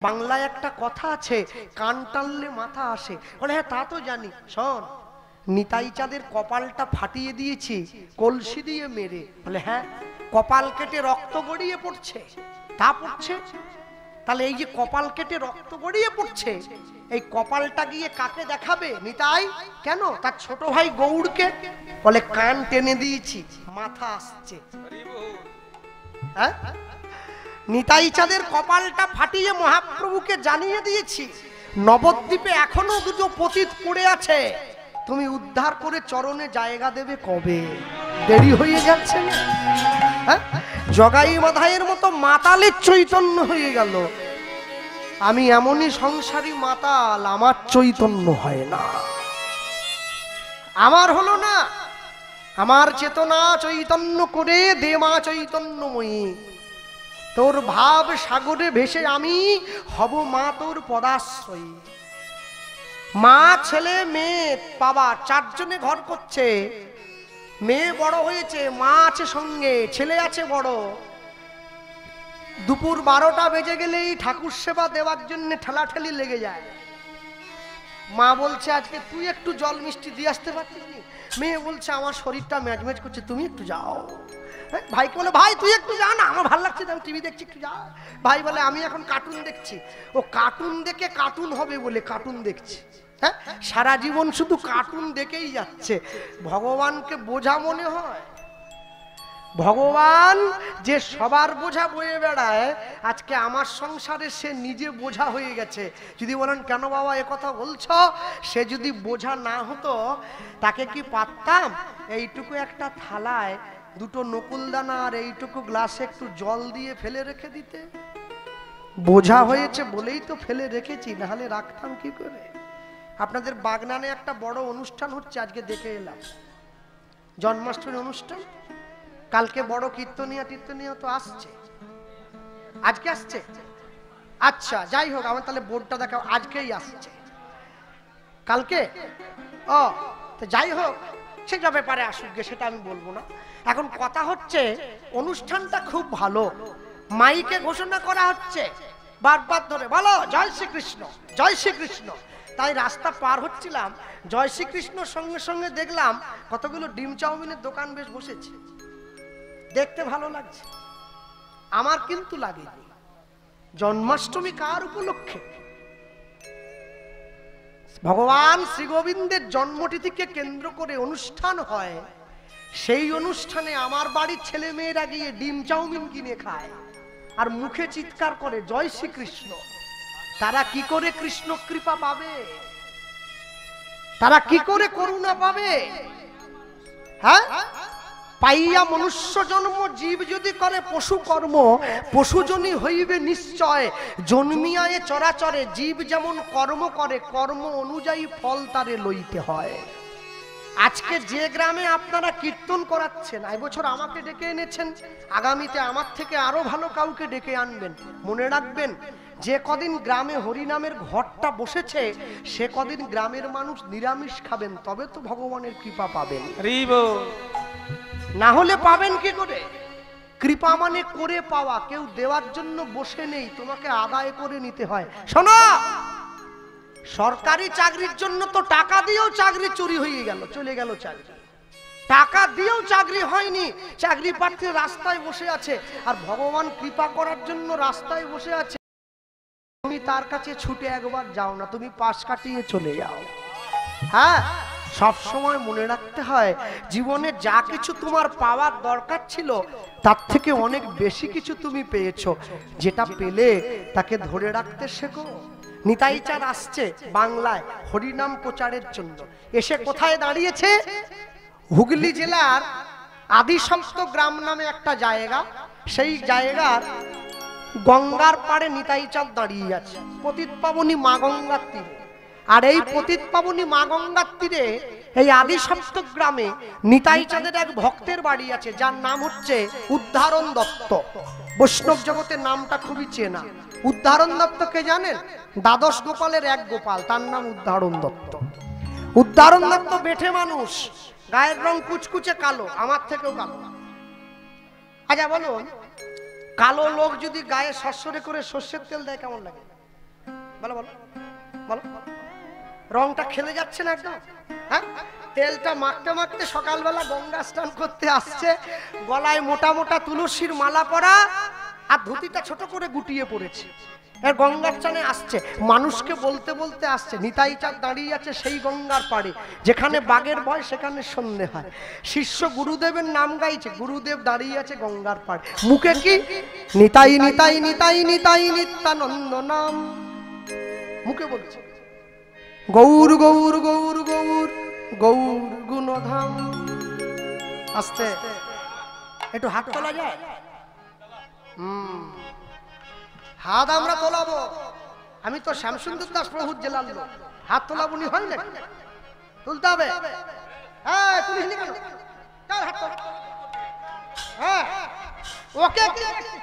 বাংলায় একটা কথা আছে, কান টানলে মাথা আসে। বলে হ্যাঁ তা তো জানি। শোন, নিতাই চাঁদের কপালটা ফাটিয়ে দিয়েছি কলসি দিয়ে মেরে। বলে হ্যাঁ, কপাল কেটে রক্ত গড়িয়ে পড়ছে। তা পড়ছে? তাহলে এই যে কপাল কেটে রক্ত গড়িয়ে পড়ছে, এই কপালটা গিয়ে কাকে দেখাবে নিতাই? কেন? তার ছোট ভাই গৌড়কে। বলে কান টেনে দিয়েছি, মাথা আসছে। হ্যাঁ, নিতাই চাঁদের কপালটা ফাটিয়ে মহাপ্রভুকে জানিয়ে দিয়েছি, নবদ্বীপে এখনো দুটো পতিত পড়ে আছে, তুমি উদ্ধার করে চরণে জায়গা দেবে কবে? দেরি হয়ে যাচ্ছে না? হ্যাঁ, জগাই মাধাইয়ের মতো মাতালের চৈতন্য হয়ে গেল। আমি এমনই সংসারী মাতাল, আমার চৈতন্য হয় না। আমার হলো না, আমার চেতনা চৈতন্য করে দে মা চৈতন্যময়ী। তোর ভাব সাগরে ভেসে আমি হব মা তোর পদাশ্রয়ী। মা, ছেলে, মেয়ে, বাবা চারজনে ঘর করছে। মেয়ে বড় হয়েছে, মা আছে সঙ্গে, ছেলে আছে বড়। দুপুর 12টা বেজে গেলেই ঠাকুর সেবা দেওয়ার জন্য ঠেলাঠেলি লেগে যায়। মা বলছে আজকে তুই একটু জল মিষ্টি দিয়ে আসতে পারছিস? মেয়ে বলছে আমার শরীরটা ম্যাজম্যাজ করছে, তুমি একটু যাও। ভাইকে বলে ভাই তুই একটু যা না, আমার ভালো লাগছে, আমি টিভি দেখছি, একটু যা। ভাই বলে আমি এখন কার্টুন দেখছি। ও কার্টুন দেখে কার্টুন হবে বলে কার্টুন দেখছে। হ্যাঁ, সারা জীবন শুধু কার্টুন দেখেই যাচ্ছে। ভগবানকে বোঝা মনে হয়? ভগবান যে সবার বোঝা বয়ে বেড়ায়, আজকে আমার সংসারে সে নিজে বোঝা হয়ে গেছে। যদি বলেন কেন বাবা এ কথা বলছো? সে যদি বোঝা না হতো, তাকে কি পারতাম এইটুকু একটা থালায় দুটো নকুলদানা আর এইটুকু গ্লাসে একটু জল দিয়ে ফেলে রেখে দিতে? বোঝা হয়েছে বলেই তো ফেলে রেখেছি, নাহলে রাখতাম কি করে? আপনাদের বাগনানে একটা বড় অনুষ্ঠান হচ্ছে, আজকে দেখে এলাম, জন্মাষ্টমী অনুষ্ঠান। কালকে বড় কীর্তনিয়া তো আসছে, আজকে আসছে। আচ্ছা যাই হোক, আমার তাহলে বোর্ডটা দেখাও, আজকেই আসছে। কালকে ও তো যাই হোক, সেটা ব্যাপারে আসুক গে, সেটা আমি বলবো না। এখন কথা হচ্ছে অনুষ্ঠানটা খুব ভালো, মাইকে ঘোষণা করা হচ্ছে বারবার ধরে, বলো জয় শ্রীকৃষ্ণ, জয় শ্রীকৃষ্ণ। তাই রাস্তা পার হচ্ছিলাম, জয় শ্রীকৃষ্ণর সঙ্গে সঙ্গে দেখলাম কতগুলো ডিম চাউমিনের দোকান বেশ বসেছে, দেখতে ভালো লাগছে। আমার কিন্তু লাগেনি। জন্মাষ্টমী কার উপলক্ষে? ভগবান শ্রী গোবিন্দের জন্মতিথিকে কেন্দ্র করে অনুষ্ঠান হয়। সেই অনুষ্ঠানে আমার বাড়ির ছেলে মেয়েরা গিয়ে ডিম চাউমিন কিনে খায় আর মুখে চিৎকার করে জয় শ্রীকৃষ্ণ। তারা কি করে কৃষ্ণ কৃপা পাবে? তারা কি করে করুণা পাবে? হ্যাঁ, পাইয়া মনুষ্য জন্ম জীব যদি করে পশু কর্ম, পশুজনী হইবে নিশ্চয়। জন্মিয়ায় চরাচরে জীব যেমন কর্ম করে, কর্ম অনুযায়ী ফল তারে লইতে হয়। আজকে যে গ্রামে আপনারা কীর্তন করাচ্ছেন, এই বছর আমাকে ডেকে এনেছেন, আগামীতে আমার থেকে আরো ভালো কাউকে ডেকে আনবেন। মনে রাখবেন, যে কদিন গ্রামে হরিনামের ঘরটা বসেছে, সে কদিন গ্রামের মানুষ নিরামিষ খাবেন, তবে তো ভগবানের কৃপা পাবেন। না হলে পাবেন কি করে? কৃপা মানে করে পাওয়া, কেউ দেওয়ার জন্য বসে নেই, তোমাকে আদায় করে নিতে হয়। শোনো, সরকারি চাকরির জন্য তো টাকা দিয়েও চাকরি চুরি হয়ে গেল, চলে গেল চাকরি। টাকা দিয়েও চাকরি হয়নি, চাকরি প্রার্থী রাস্তায় বসে আছে, আর ভগবান কৃপা করার জন্য রাস্তায় বসে আছে। তুমি তার কাছে ছুটে একবার যাও না, তুমি পাশ কাটিয়ে চলে যাও। হ্যাঁ, সব সময় মনে রাখতে হয়, জীবনে যা কিছু তোমার পাওয়ার দরকার ছিল, তার থেকে অনেক বেশি কিছু তুমি পেয়েছো। যেটা পেলে তাকে ধরে রাখতে শেখো। নিতাই চাঁদ আসছে বাংলায় হরিনাম প্রচারের জন্য। এসে কোথায় দাঁড়িয়েছে? হুগলি জেলার আদিসপ্ত গ্রাম নামে একটা জায়গা, সেই জায়গার গঙ্গার পাড়ে নিতাই চাঁদ দাঁড়িয়ে আছে, পতিত পাবনী মা গঙ্গার তীরে। আর এই পতিত পাবনী মা গঙ্গার তীরে এই আদিসপ্ত গ্রামে নিতাই চাঁদের এক ভক্তের বাড়ি আছে, যার নাম হচ্ছে উদ্ধারণ দত্ত। বৈষ্ণব জগতের নামটা খুবই চেনা। উদ্ধারণ দত্ত কে জানেন? দ্বাদশ গোপালের এক গোপাল, তার নাম উদ্ধারণ দত্ত। উদ্ধারণ দত্ত বেঠে মানুষ, গায়ের রং কুচকুচে কালো, আমার থেকেও কালো। আচ্ছা বলুন, কালো লোক যদি গায়ে সরষরে করে সর্ষের তেল দেয় কেমন লাগে? বলো বলো বলো, রংটা খেলে যাচ্ছে না একদম? হ্যাঁ, তেলটা মাখতে মাখতে সকালবেলা গঙ্গা স্নান করতে আসছে, গলায় মোটা মোটা তুলসীর মালা পরা, আর ধুতিটা ছোট করে গুটিয়ে পড়েছে, আর গঙ্গার চানে আসছে, মানুষকে বলতে বলতে আসছে। নিতাই চাঁদ দাঁড়িয়ে আছে সেই গঙ্গার পাড়ে, যেখানে বাঘের ভয় সেখানে সন্ধে হয়। শিষ্য গুরুদেবের নাম গাইছে, গুরুদেব দাঁড়িয়ে আছে গঙ্গার পাড়ে, মুখে কি নিতাই নিতাই নিতাই নিতাই নিত্যানন্দ নাম, মুখে বলছে গৌর গৌর গৌর গৌর গৌর গুণধাম। আস্তে একটু হাত তোলা যায়? হাত আমরা তোলাবো, আমি তো শ্যামসুন্দর দাস প্রভুর জেলার লোক, হাত তোলাবো নি হয় না? তুলতে হবে। হ্যাঁ তুলিস নি কেন? চল হাত তোল। হ্যাঁ ওকে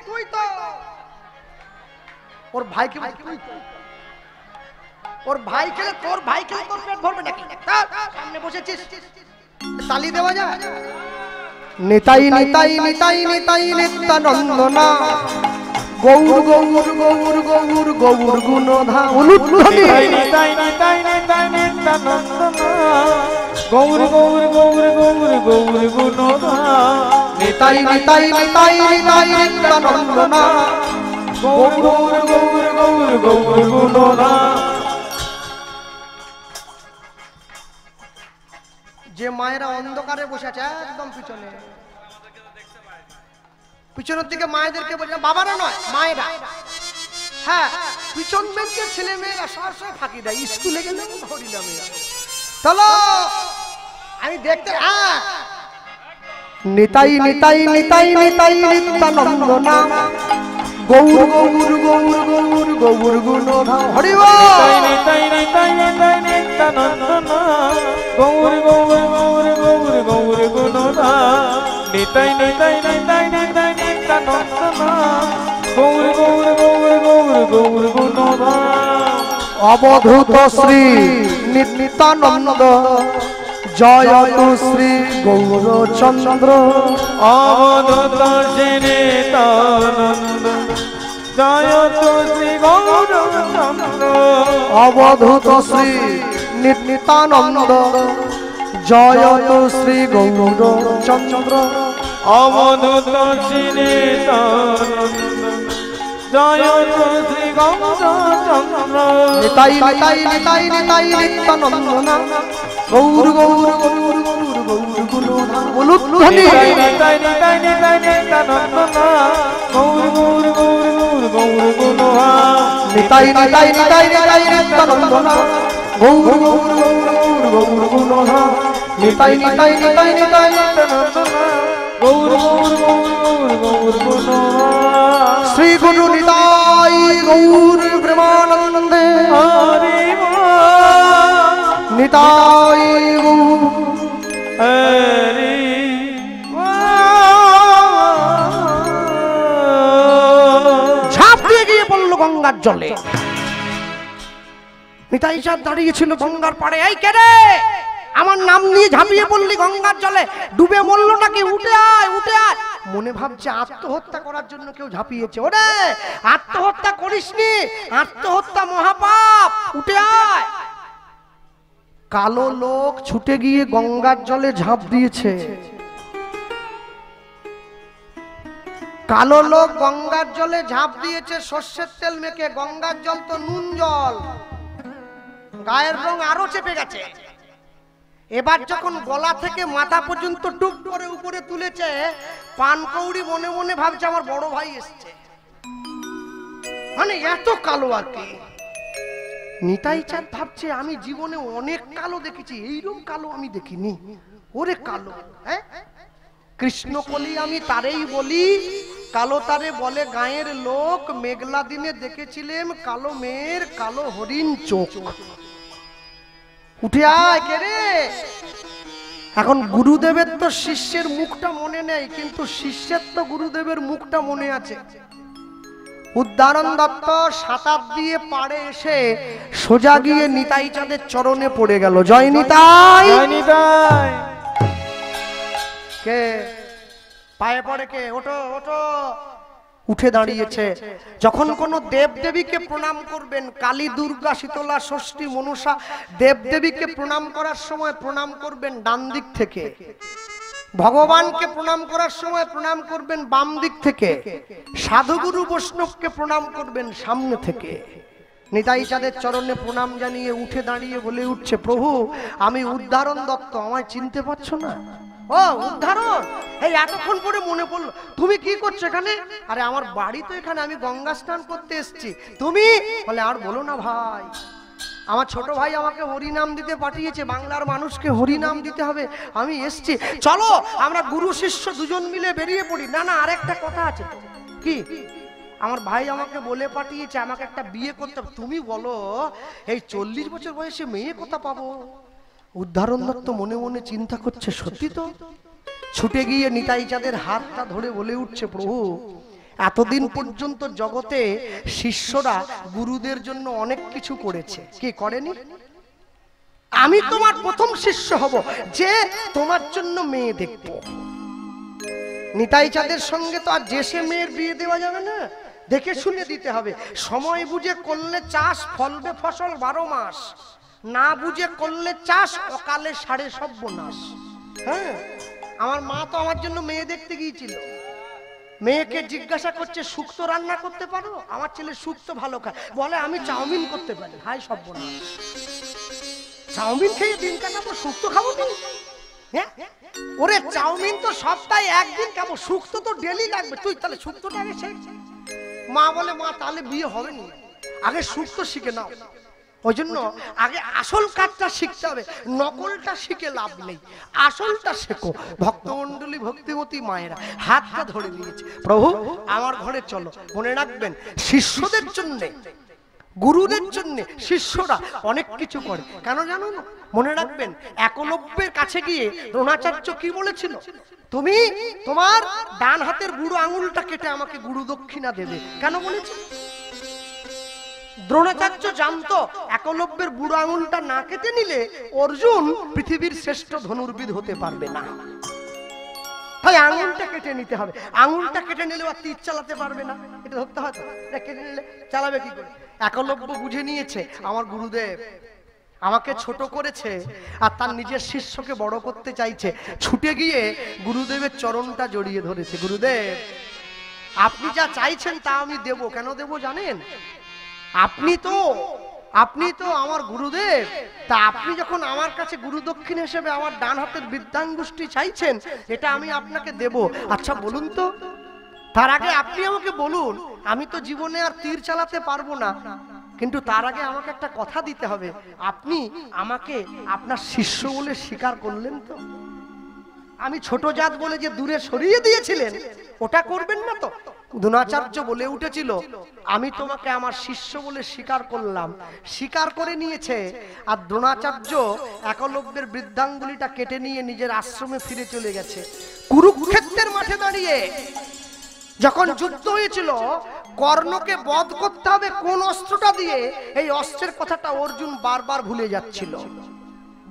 তুই তো, ওর ভাইকে তুই তো, ওর ভাই খেলে তোর ভাই খেলে তোর পেট ভরবে নাকি? সামনে বসেছিস, তালি দেওয়া যায়? নিতাই নিতাই নিতাই নিতাই নিত্যানন্দ নাম, গৌর গৌর গৌর গৌর গৌর গুণধাম। নিতাই নিতাই নিতাই নিতাই নিত্যানন্দ নাম, গৌর গৌর গৌর গৌর গৌর গুণধাম। নিতাই নিতাই নিতাই নিতাই নিত্যানন্দ নাম, গৌর গৌর গৌর গৌর গৌর গুণধাম। যে মায়েরা অন্ধকারে বসে আছে একদম পিছনে, পিছনের দিকে মায়েদেরকে বলছে, বাবারা নয় মায়েরা, হ্যাঁ পিছন বেঞ্চের ছেলে মেয়েরা সব ফাঁকি দেয়, স্কুলে গেলে ধরি না মেয়ে। চলো আমি দেখতে। হ্যাঁ নিতাই নিতাই নিতাই নিতাই নিত্যানন্দ নাম, গৌর গৌর গৌর গৌর গৌর গুণধাম। হরি বল। নিতাই নিতাই নিতাই নিত্যানন্দ নাম, গৌর গৌর গৌর গৌর গৌর গুণধাম। নিতাই নিতাই নিতাই নিতাই নিত্যানন্দ নাম, গৌর গৌর গৌর গৌর গৌর গুণধাম। অবধূত শ্রী নিত্যানন্দ, জয় তু শ্রী গৌরচন্দ্র। অবধূত শ্রী নিত্যানন্দ, জয় তু শ্রী গৌরচন্দ্র। অবধূত শ্রী নিত্যানন্দ, জয় তু শ্রী গৌরচন্দ্র। অবধূত শ্রী নিত্যানন্দ, জয় তু শ্রী গৌরচন্দ্র। নিতাই নিতাই নিতাই নিতাই নিত্যানন্দ নাম, গৌর গৌর গৌর গৌর গৌর গুণধাম। নিতাই নিতাই নিতাই নিতাই নিত্যানন্দ নাম, গৌর গৌর গৌর গৌর গৌর গুণধাম। নিতাই নিতাই নিতাই নিতাই নিত্যানন্দ নাম, গৌর গৌর গৌর গৌর গৌর গুণধাম। নিতাই নিতাই নিতাই নিতাই নিত্যানন্দ নাম, গৌর গৌর গৌর গৌর গৌর গুণধাম। শ্রী গুরু নিতাই গৌর প্রেমানন্দে, হরি নিতাই গৌর হরি। ঝাঁপ দিয়ে গিয়ে পড়লো গঙ্গার জলে। নিতাই চাঁদ দাঁড়িয়েছিল গঙ্গার পাড়ে। এই কে রে, আমার নাম নিয়ে ঝাঁপিয়ে পড়লি গঙ্গার জলে, ডুবে মরলো নাকি? উঠে আয় উঠে আয়। মনে ভাবছে আত্মহত্যা করার জন্য কেউ ঝাঁপিয়েছে। ওরে আত্মহত্যা করিসনি, আত্মহত্যা মহাপাপ, উঠে আয়। কালো লোক ছুটে গিয়ে গঙ্গার জলে ঝাঁপ দিয়েছে। কালো লোক গঙ্গার জলে ঝাঁপ দিয়েছে সর্ষের তেল মেখে। গঙ্গার জল তো নুন জল, গায়ের রং আরো চেপে গেছে। এবার যখন গলা থেকে মাথা পর্যন্ত ডুব করে উপরে তুলেছে, পানকৌড়ি মনে মনে ভাবছে আমার বড় ভাই এসছে। মানে এত কালো আর কি। নিতাই চাঁদ ভাবছে আমি জীবনে অনেক কালো দেখেছি, এইরকম কালো আমি দেখিনি। ওরে কালো, হ্যাঁ কৃষ্ণকলি আমি তারেই বলি, কালো তারে বলে গায়ের লোক। মেঘলা দিনে দেখেছিলেন কালো মেয়ের কালো হরিণ চোখ। উঠে আয় কে রে। এখন গুরুদেবের তো শিষ্যের মুখটা মনে নেই, কিন্তু শিষ্যের তো গুরুদেবের মুখটা মনে আছে। উদাহরণ দত্ত সাঁতার দিয়ে পাড়ে এসে সোজা গিয়ে নিতাই চাঁদের চরণে পড়ে গেল। জয় নিতাই। জয় নিতাই। কে পায়ে পড়ে? কে? ওঠো ওঠো। উঠে দাঁড়িয়েছে। যখন কোনো দেবদেবীকে প্রণাম করবেন, কালী, দুর্গা, শীতলা, ষষ্ঠী, মনসা দেবদেবীকে প্রণাম করার সময় প্রণাম করবেন ডান দিক থেকে। ভগবানকে প্রণাম করার সময় প্রণাম করবেন বাম দিক থেকে। সাধুগুরু বৈষ্ণবকে প্রণাম করবেন সামনে থেকে। নিতাই চাঁদের চরণে প্রণাম জানিয়ে উঠে দাঁড়িয়ে বলে উঠছে, প্রভু আমি উদ্ধারণ দত্ত, আমায় চিনতে পারছো না? ও উদ্ধারণ, এই এতক্ষণ পরে মনে পড়লো, তুমি কি করছো এখানে? আরে আমার বাড়ি তো এখানে, আমি গঙ্গা স্নান করতে এসেছি। তুমি বলে আর বলো না ভাই, আমার ছোট ভাই আমাকে হরিনাম দিতে পাঠিয়েছে, বাংলার মানুষকে হরিনাম দিতে হবে, আমি এসছি, চলো আমরা গুরু শিষ্য দুজন মিলে বেরিয়ে পড়ি। না না, আরেকটা কথা আছে। কি? আমার ভাই আমাকে বলে পাঠিয়েছে আমাকে একটা বিয়ে করতে হবে। তুমি বলো এই 40 বছর বয়সে মেয়ে কোথা পাবো? উদ্ধারণ দত্ত মনে মনে চিন্তা করছে, সত্যি তো। ছুটে গিয়ে নিতাই চাঁদের হাতটা ধরে বলে উঠছে, প্রভু এতদিন পর্যন্ত জগতে শিষ্যরা গুরুদের জন্য অনেক কিছু করেছে, কি করেনি? আমি তোমার প্রথম শিষ্য হব যে তোমার জন্য মেয়ে দেখব। নিতাই চাঁদের সঙ্গে তো আর যে সে মেয়ের বিয়ে দেওয়া যাবে না, দেখে শুনে দিতে হবে। সময় বুঝে করলে চাষ, ফলবে ফসল 12 মাস। না বুঝে করলে চাষ, অকালে সাড়ে সর্বনাশ। হ্যাঁ, আমার মা তো আমার জন্য মেয়ে দেখতে গিয়েছিল। মেয়েকে জিজ্ঞাসা করছে, শুক্তো রান্না করতে পারো? আমার ছেলে শুক্তো ভালো খায়, বলে আমি চাউমিন করতে পারি। হাই সর্বনাশ, চাউমিন খেয়ে দিন কাটাবো, শুক্তো খাবো তো? হ্যাঁ, ওরে চাউমিন তো সপ্তাহে একদিন খাবো, শুক্তো তো ডেলি লাগবে, তুই তাহলে শুক্তোটা আগে শেখ। মা বলে, মা তাহলে বিয়ে হবে না, আগে শুক্তো শিখে নাও। ওই জন্য আগে আসল কাজটা শিখতে হবে, নকলটা শিখে লাভ নেই, আসলটা শেখো। ভক্তমণ্ডলী, ভক্তিমতী মায়েরা হাতটা ধরে নিয়েছে, প্রভু আমার ঘরে চলো। মনে রাখবেন, শিষ্যদের জন্য, গুরুদের জন্য শিষ্যরা অনেক কিছু করে। কেন জানো না? মনে রাখবেন, একলব্যের কাছে গিয়ে দ্রোণাচার্য কি বলেছিল? তুমি তোমার ডান হাতের বুড়ো আঙুলটা কেটে আমাকে গুরু দক্ষিণা দেবে। কেন বলেছে? দ্রোণাচার্য জানতো একলব্যের বুড়ো আঙুলটা না কেটে নিলে অর্জুন পৃথিবীর শ্রেষ্ঠ ধনুর্বিদ হতে পারবে না। তাই আঙুলটা কেটে নিতে হবে। আঙুলটা কেটে নিলে আর তীর চালাতে পারবে না, এটা ধরতে হয়। এটা কেটে নিলে চালাবে কি করে? একলব্য বুঝে নিয়েছে, আমার গুরুদেব আমাকে ছোট করেছে আর তার নিজের শিষ্যকে বড় করতে চাইছে। ছুটে গিয়ে গুরুদেবের চরণটা জড়িয়ে ধরেছে। গুরুদেব আপনি যা চাইছেন তা আমি দেব। কেন দেব জানেন? আপনি তো আমার গুরুদেব, তা আপনি যখন আমার কাছে গুরু দক্ষিণ হিসেবে আমার ডান হাতের বৃদ্ধাঙ্গুষ্টি চাইছেন, এটা আমি আপনাকে দেব। আচ্ছা বলুন তো, তার আগে আপনি আমাকে বলুন, আমি তো জীবনে আর তীর চালাতে পারবো না, কিন্তু তার আগে আমাকে একটা কথা দিতে হবে, আপনি আমাকে আপনার শিষ্য বলে স্বীকার করলেন তো? আমি ছোট জাত বলে যে দূরে সরিয়ে দিয়েছিলেন, ওটা করবেন না তো? দ্রোণাচার্য বলে উঠেছিল, আমি তোমাকে আমার শিষ্য বলে স্বীকার করলাম। স্বীকার করে নিয়েছে। আর দ্রোণাচার্য একলব্যের বৃদ্ধাঙ্গুলিটা কেটে নিয়ে নিজের আশ্রমে ফিরে চলে গেছে। কুরুক্ষেত্রের মাঠে দাঁড়িয়ে যখন যুদ্ধ হয়েছিল, কর্ণকে বধ করতে হবে কোন অস্ত্রটা দিয়ে, এই অস্ত্রের কথাটা অর্জুন বারবার ভুলে যাচ্ছিল,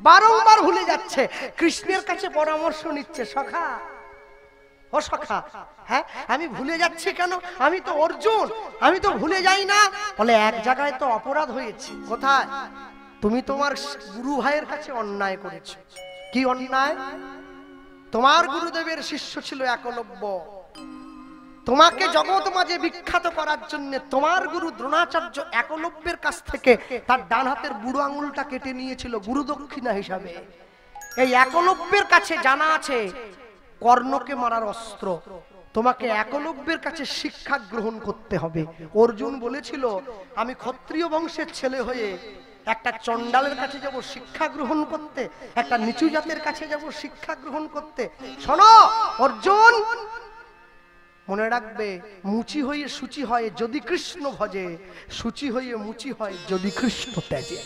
বারংবার ভুলে যাচ্ছে। কৃষ্ণের কাছে পরামর্শ নিচ্ছে, সখা ও সখা, হ্যাঁ আমি ভুলে যাচ্ছি কেন? আমি তো অর্জুন, আমি তো ভুলে যাই না। বলে এক জায়গায় তো অপরাধ হয়েছে। কোথায়? তুমি তোমার গুরু ভাইয়ের কাছে অন্যায় করেছো। কি অন্যায়? তোমার গুরুদেবের শিষ্য ছিল একলব্য, তোমাকে জগৎ মাঝে বিখ্যাত করার জন্য তোমার গুরু দ্রোণাচার্য একলব্যের কাছ থেকে তার ডান হাতের বুড়ো আঙুলটা কেটে নিয়েছিল গুরু দক্ষিণা হিসাবে। এই একলব্যের কাছে জানা আছে কর্ণকে মারার অস্ত্র, তোমাকে একলব্যের কাছে শিক্ষা গ্রহণ করতে হবে। অর্জুন বলেছিল, আমি ক্ষত্রিয় বংশের ছেলে হয়ে একটা চণ্ডালের কাছে যাব শিক্ষা গ্রহণ করতে, একটা নিচু জাতের কাছে যাব শিক্ষা গ্রহণ করতে। শোনো অর্জুন, মনে রাখবে, মুচি হয়ে সূচি হয় যদি কৃষ্ণ ভজে, সূচি হয়ে মুচি হয় যদি কৃষ্ণ ত্যাজে।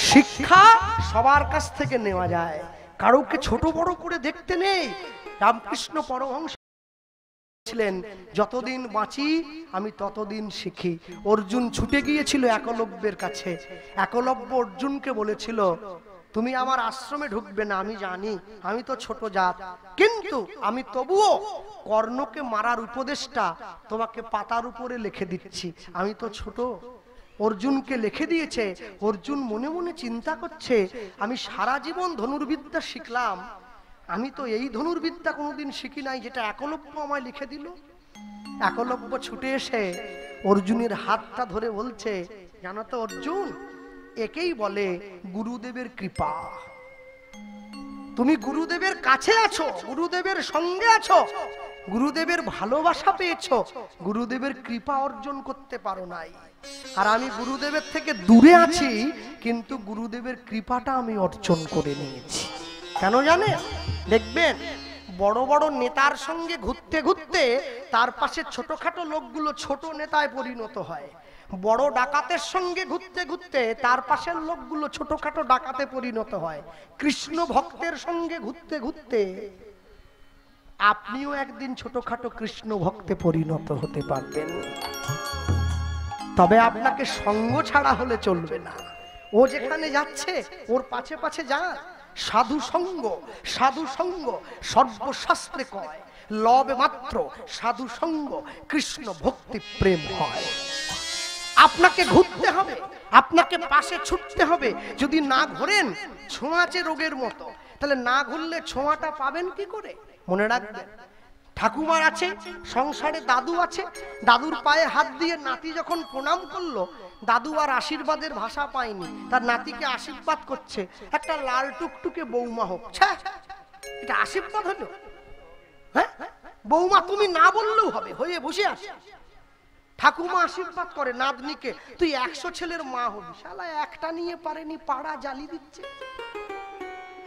শিক্ষা সবার কাছ থেকে নেওয়া যায়, কারোকে ছোট বড় করে দেখতে নেই। রামকৃষ্ণ পরমহংস ছিলেন, যতদিন বাঁচি আমি ততদিন শিখি। অর্জুন ছুটে গিয়েছিল একলব্যের কাছে। একলব্য অর্জুনকে বলেছিল, তুমি আমার আশ্রমে ঢুকবে না, আমি জানি, আমি তো ছোট জাত, কিন্তু আমি তবুও কর্ণকে মারার উপদেশটা তোমাকে পাতার উপরে লিখে দিচ্ছি। আমি তো ছোট, অর্জুনকে লিখে দিয়েছে। অর্জুন মনে মনে চিন্তা করছে, আমি সারা জীবন ধনুর্বিদ্যা শিখলাম, আমি তো এই ধনুর্বিদ্যা কোনোদিন শিখি নাই যেটা একলব্য আমায় লিখে দিল। একলব্য ছুটে এসে অর্জুনের হাতটা ধরে বলছে, জানো তো অর্জুন, একেই বলে গুরুদেবের কৃপা। তুমি গুরুদেবের কাছে আছো, গুরুদেবের সঙ্গে আছো, গুরুদেবের ভালোবাসা পেয়েছো, গুরুদেবের কৃপা অর্জন করতে পারো নাই। আর আমি গুরুদেবের থেকে দূরে আছি, কিন্তু গুরুদেবের কৃপাটা আমি অর্জন করে নিয়েছি। কেন জানে? দেখবেন বড় বড় নেতার সঙ্গে ঘুরতে ঘুরতে তার পাশে ছোটখাটো লোকগুলো ছোট নেতায় পরিণত হয়। বড় ডাকাতের সঙ্গে ঘুরতে ঘুরতে তার পাশের লোকগুলো ছোটখাটো ডাকাতে পরিণত হয়। কৃষ্ণ ভক্তের সঙ্গে ঘুরতে ঘুরতে আপনিও একদিন ছোটখাটো কৃষ্ণ ভক্তে পরিণত হতে পারবেন। তবে আপনাকে সঙ্গ ছাড়া হলে চলবে না। ও যেখানে যাচ্ছে ওর পাছে পাছে যান। সাধু সঙ্গ, সাধু সঙ্গ সর্বশাস্ত্রে কয়, লবে মাত্র সাধু সঙ্গ কৃষ্ণ ভক্তি প্রেম হয়। আপনাকে ঘুরতে হবে, আপনাকে পাশে ছুটতে হবে। যদি না ঘোরেন ছোঁয়াচে রোগের মতো, তাহলে না ঘুরলে ছোঁয়াটা পাবেন কি করে? মনে রাখবেন, ঠাকুমার আছে সংসারে, দাদু আছে, দাদুর পায়ে হাত দিয়ে নাতি যখন প্রণাম করলো, দাদু আর আশীর্বাদের ভাষা পায়নি, তার নাতিকে আশীর্বাদ করছে, একটা লাল টুকটুকে বৌমা হোক। এটা আশীর্বাদ হলো? হ্যাঁ, বৌমা তুমি না বললেও হবে, হয়ে বসে আছে। ঠাকুমা আশীর্বাদ করে নাতনিকে, তুই 100 ছেলের মা হবি। শালা একটা নিয়ে পারেনি, পাড়া জ্বালি দিচ্ছে।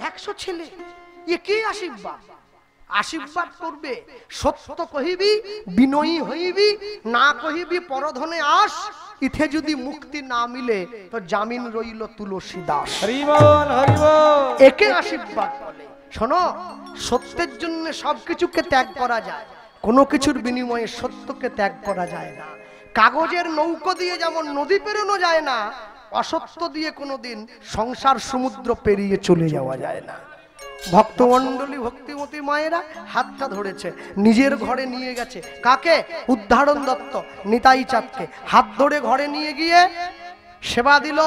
100 ছেলে, এ কি আশীর্বাদ? আশীর্বাদ করবে, সত্য কহিবি বিনয়ী হইবি, না কহিবি পরধনে আস, ইথে যদি মুক্তি না মিলে তো জামিন রইল তুলসী দাস। হরি বল, হরি বল। একে আশীর্বাদ বলে। শোনো, সত্যের জন্য সবকিছুকে ত্যাগ করা যায়, কোনো কিছুর বিনিময়ে সত্যকে ত্যাগ করা যায় না। কাগজের নৌকো দিয়ে যেমন নদী পেরোনো যায় না, অসত্য দিয়ে কোনোদিন সংসার সমুদ্র পেরিয়ে চলে যাওয়া যায় না। ভক্তমণ্ডলী, ভক্তিমতী মায়েরা হাতটা ধরেছে, নিজের ঘরে নিয়ে গেছে। কাকে? উদ্ধারণ দত্ত নিতাই চাঁদকে হাত ধরে ঘরে নিয়ে গিয়ে সেবা দিল,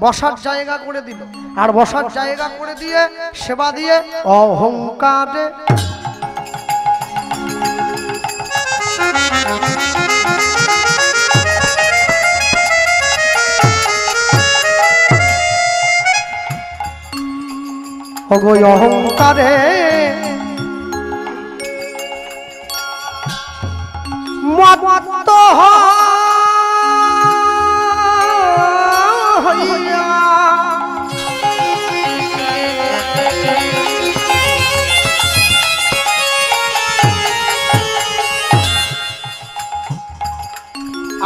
বসার জায়গা করে দিল। আর বসার জায়গা করে দিয়ে সেবা দিয়ে অহংকারে অহংকারে মত্ত হইয়া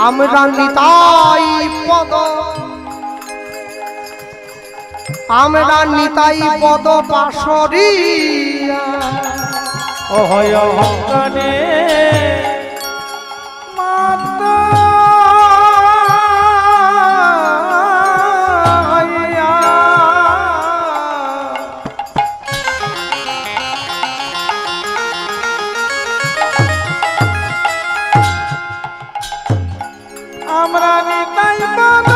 আমরা নিতাই পদ, আমরা নিতাই পদ পাশরিয়া অহংকারে মাতা আমরা নিতাই পদ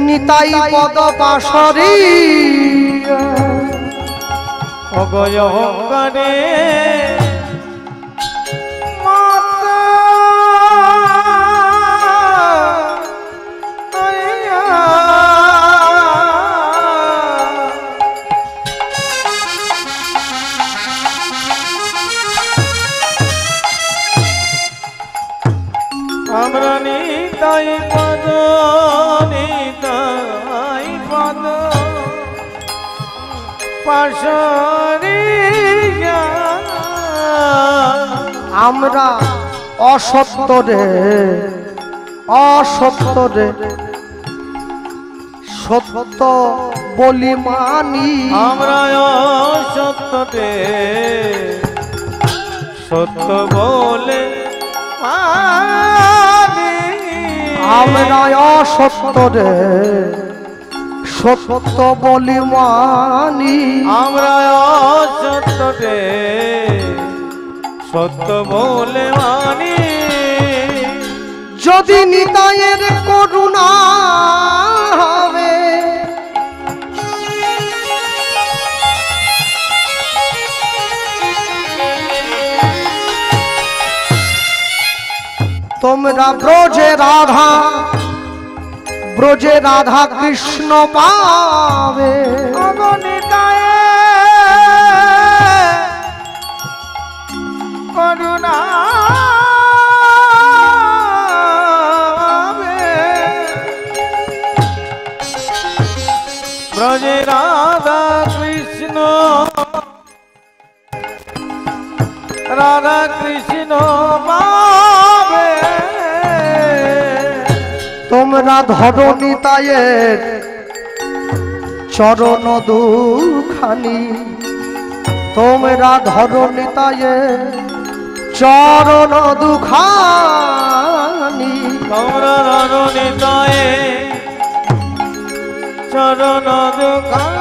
নিতাই পদ পাশরিয়া অগয় অহংকারে আমরা নিতাই পদ পাশরিয়া আমরা অসত্য রে অসত্য রে সত্য বলি মানি আমরা অসত্যতে সত্য বলে মানি আমরা অসত্য রে সত্য বলি মানি আমরা অসত্যতে সত্য বলে মানি যদি নিতাইয়ের করুণা হবে তোমরা ব্রজে রাধা কৃষ্ণ পাবে করুণা ব্রজে রাধা কৃষ্ণ পাবে তোমরা ধরো নিতাইয়ের চরণ দুখানি তোমরা ধরো নিতাইয়ের চরণ দুখানি তোমরা ধরো নিতাইয়ের চরণ দুখানি